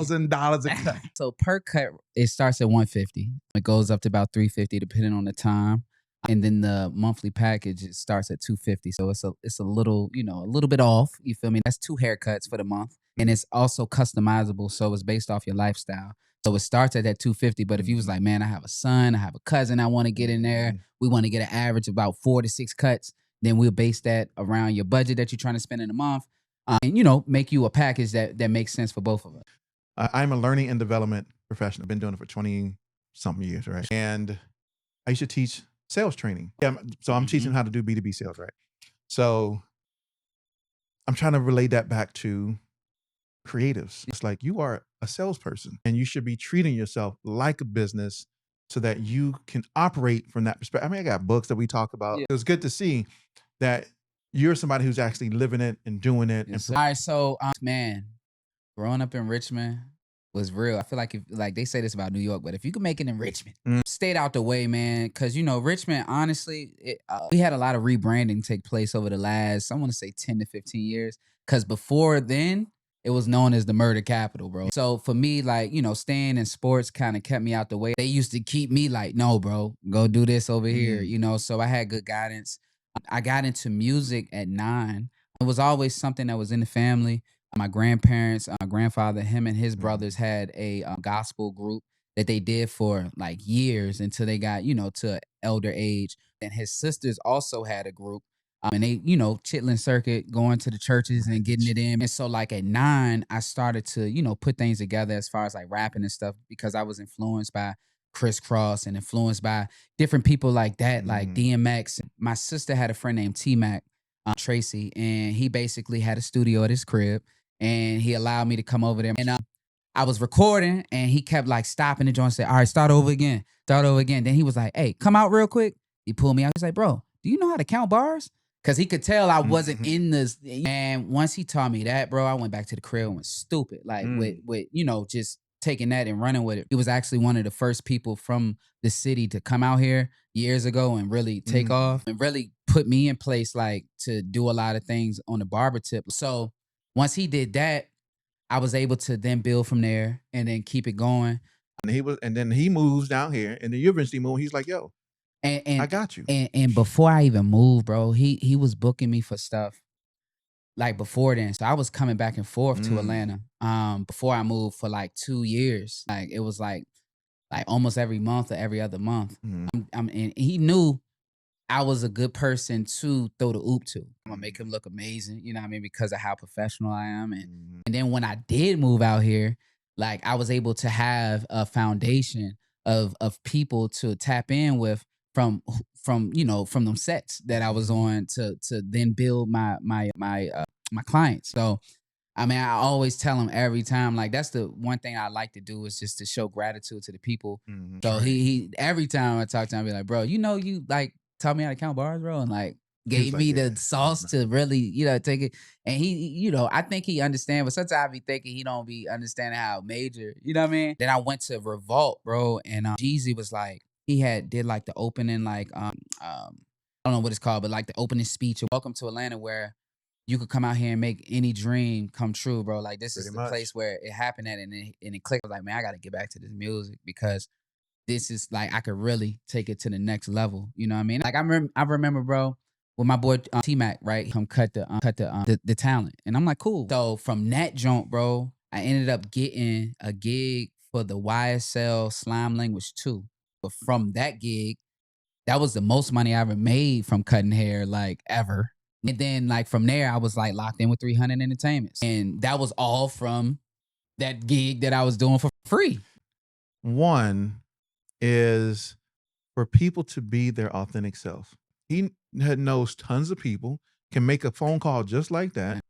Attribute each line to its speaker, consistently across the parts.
Speaker 1: $1,000 a cut.
Speaker 2: So per cut, it starts at $150. It goes up to about $350 depending on the time. And then the monthly package, it starts at $250. So it's a little, a little bit off. You feel me? That's 2 haircuts for the month. And it's also customizable. So it's based off your lifestyle. So it starts at that $250. But if you was like, man, I have a son, I have a cousin I want to get in there. We want to get an average of about 4 to 6 cuts. Then we'll base that around your budget that you're trying to spend in a month. And, make you a package that makes sense for both of us.
Speaker 1: I'm a learning and development professional. I've been doing it for 20-something years, right? And I used to teach sales training. Yeah, so I'm teaching how to do B2B sales, right? So I'm trying to relate that back to creatives. It's like you are a salesperson and you should be treating yourself like a business so that you can operate from that perspective. I mean, I got books that we talk about. Yeah. It was good to see that you're somebody who's actually living it and doing it.
Speaker 2: Yes, all right, so man, growing up in Richmond was real. I feel like they say this about New York, but if you can make it in Richmond, stayed out the way, man. Because Richmond, honestly, we had a lot of rebranding take place over the last, I want to say 10 to 15 years. Because before then, it was known as the murder capital, bro. So for me, like, staying in sports kind of kept me out the way. They used to keep me like, no, bro, go do this over here, So I had good guidance. I got into music at 9. It was always something that was in the family. My grandparents, my grandfather, him and his brothers had a gospel group that they did for like years until they got, to an elder age. And his sisters also had a group. And they, chitlin circuit, going to the churches and getting it in. And so like at 9, I started to, put things together as far as like rapping and stuff because I was influenced by Crisscross and influenced by different people like that, like DMX. My sister had a friend named T-Mac, Tracy, and he basically had a studio at his crib. And he allowed me to come over there. And I was recording and he kept like stopping the joint and said, all right, start over again. Then he was like, hey, come out real quick. He pulled me out. He's like, bro, do you know how to count bars? Because he could tell I wasn't in this. And once he taught me that, bro, I went back to the crib and went stupid. Like with just taking that and running with it. He was actually one of the first people from the city to come out here years ago and really take off and really put me in place like to do a lot of things on the barber tip. So once he did that, I was able to then build from there and then keep it going.
Speaker 1: And then he moves down here, and then you eventually move. He's like, "Yo, I got you."
Speaker 2: And before I even moved, bro, he was booking me for stuff like before then. So I was coming back and forth to Atlanta. Before I moved for like 2 years, like it was like almost every month or every other month. And he knew I was a good person to throw the oop to. I'm gonna make him look amazing, you know what I mean? Because of how professional I am. And then when I did move out here, like I was able to have a foundation of people to tap in with from them sets that I was on to then build my clients. So I mean, I always tell him every time, like that's the one thing I like to do is just to show gratitude to the people. So he every time I talk to him, I be like, bro, you like taught me how to count bars, bro, and like gave me the sauce to really, take it. And he, I think he understand, but sometimes I be thinking he don't be understanding how major, you know what I mean? Then I went to Revolt, bro, and Jeezy was like, he did like the opening, like I don't know what it's called, but like the opening speech of Welcome to Atlanta, where you could come out here and make any dream come true, bro. Like this is the place where it happened at, and it clicked. I was like, man, I got to get back to this music because this is like I could really take it to the next level. You know what I mean? Like I remember, bro, with my boy T-Mac, right? Come cut the talent, and I'm like, cool. So from that joint, bro, I ended up getting a gig for the YSL Slime Language 2. But from that gig, that was the most money I ever made from cutting hair, like ever. And then like from there, I was like locked in with 300 Entertainments, and that was all from that gig that I was doing for free.
Speaker 1: One is for people to be their authentic self. He knows tons of people, can make a phone call just like that. And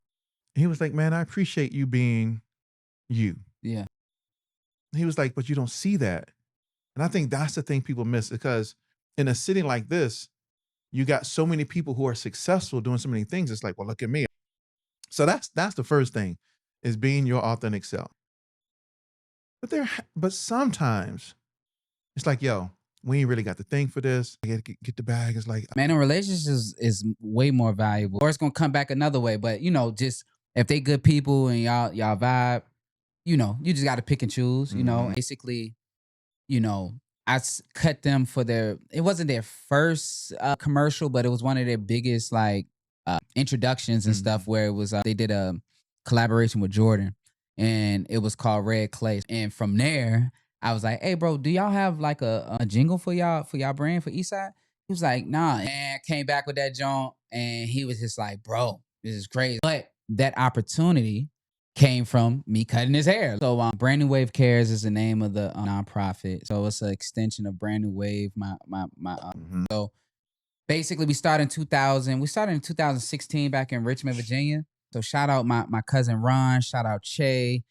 Speaker 1: he was like, man, I appreciate you being you.
Speaker 2: Yeah.
Speaker 1: He was like, but you don't see that. And I think that's the thing people miss, because in a city like this, you got so many people who are successful doing so many things. It's like, well, look at me. So that's the first thing, is being your authentic self. But sometimes it's like, yo, we ain't really got the thing for this. I gotta get the bag. It's like,
Speaker 2: man, in relationships is way more valuable. Or it's gonna come back another way. But just if they good people and y'all vibe, you know, you just got to pick and choose, you know, basically, you know, cut them for it wasn't their first commercial, but it was one of their biggest like introductions and stuff where it was, they did a collaboration with Jordan and it was called Red Clay. And from there, I was like, hey bro, do y'all have like a jingle for y'all brand for Eastside? He was like, nah. And came back with that joint and he was just like, bro, this is crazy. But that opportunity came from me cutting his hair. So Brand Nu Wav Cares is the name of the nonprofit. So it's an extension of Brand Nu Wav. So basically we started in 2000. We started in 2016 back in Richmond, Virginia. So shout out my cousin Ron, shout out Che,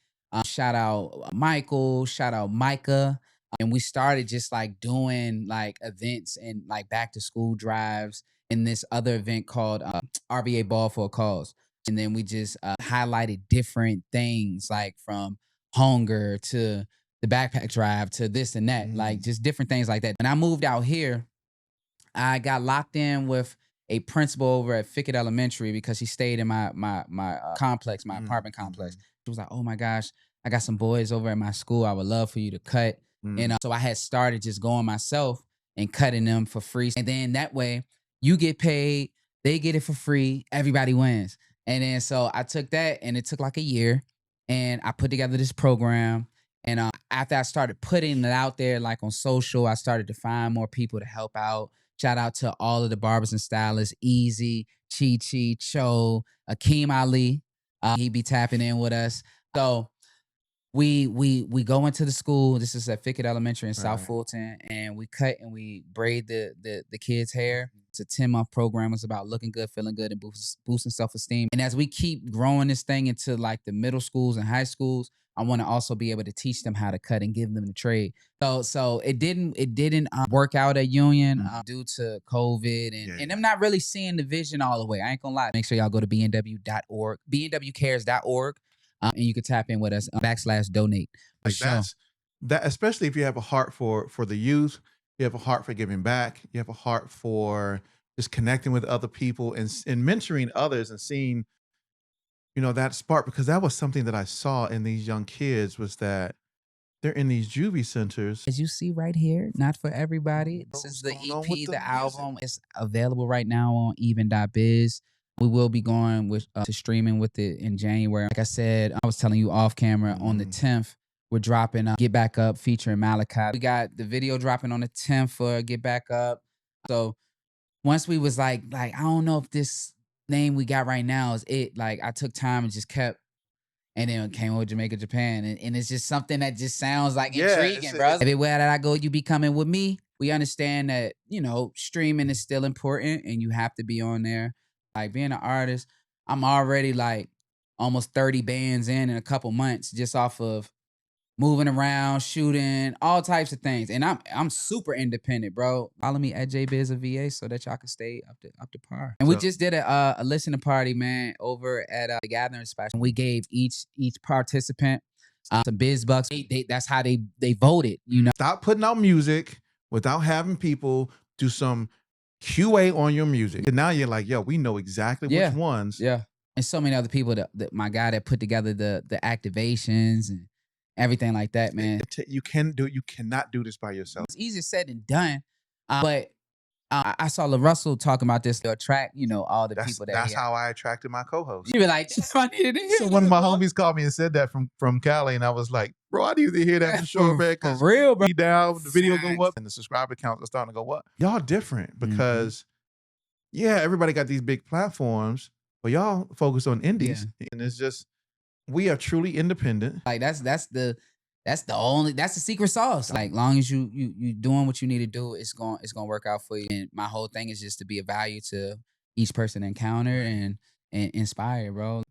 Speaker 2: shout out Michael, shout out Micah. And we started just like doing like events and like back to school drives in this other event called RVA Ball for a Cause. And then we just highlighted different things like from hunger to the backpack drive to this and that, like just different things like that. When I moved out here, I got locked in with a principal over at Fickett Elementary because she stayed in my complex, my apartment complex. She was like, oh my gosh, I got some boys over at my school. I would love for you to cut. And so I had started just going myself and cutting them for free. And then that way you get paid, they get it for free, everybody wins. And then so I took that and it took like a year and I put together this program. And after I started putting it out there like on social, I started to find more people to help out. Shout out to all of the barbers and stylists, Easy, Chi Chi, Cho, Akeem Ali. He be tapping in with us. So we go into the school. This is at Fickett Elementary in South Fulton, and we cut and we braid the kids' hair. It's a 10-month program. It's about looking good, feeling good, and boosting self-esteem. And as we keep growing this thing into like the middle schools and high schools, I want to also be able to teach them how to cut and give them the trade. So it didn't work out at Union due to COVID and them not really seeing the vision all the way. I ain't gonna lie. Make sure y'all go to BNW.org, BNWcares.org, and you can tap in with us /donate.
Speaker 1: Like that, especially if you have a heart for the youth, you have a heart for giving back, you have a heart for just connecting with other people and mentoring others and seeing, you know, that spark, because that was something that I saw in these young kids was that they're in these juvie centers.
Speaker 2: As you see right here, not for everybody. This is the EP, the album. It's available right now on EVEN.biz. We will be going with to streaming with it in January. Like I said, I was telling you off camera, on the 10th, we're dropping Get Back Up featuring Malachi. We got the video dropping on the 10th for Get Back Up. So once we was like, I don't know if this name we got right now is it. Like I took time and just kept, and then came over Jamaica, Japan. And it's just something that just sounds like intriguing, bro. Everywhere that I go, you be coming with me. We understand that, you know, streaming is still important and you have to be on there. Like being an artist, I'm already like almost 30 bands in a couple months just off of moving around, shooting, all types of things. And I'm super independent, bro. Follow me at J Bizz of VA so that y'all can stay up to par. And we just did a listening party, man, over at the Gathering Spot. And we gave each participant some Bizz Bucks. That's how they voted, you know.
Speaker 1: Stop putting out music without having people do some QA on your music. And now you're like, yo, we know exactly which ones.
Speaker 2: Yeah. And so many other people that my guy that put together the activations and everything like that, man.
Speaker 1: You cannot do this by yourself.
Speaker 2: It's easier said than done. But I saw LaRussell talking about this to attract, you know, all the people that
Speaker 1: that's how I attracted my co-host.
Speaker 2: You were like, I needed to hear.
Speaker 1: So one of my homies called me and said that from Cali, and I was like, bro, I need to hear that for sure, man.
Speaker 2: For real, bro.
Speaker 1: Down, the video go up, and the subscriber counts are starting to go up. Y'all different because, everybody got these big platforms, but y'all focus on indies, and it's just we are truly independent.
Speaker 2: Like that's the secret sauce. Like long as you doing what you need to do, it's gonna work out for you. And my whole thing is just to be a value to each person encounter and inspire, bro.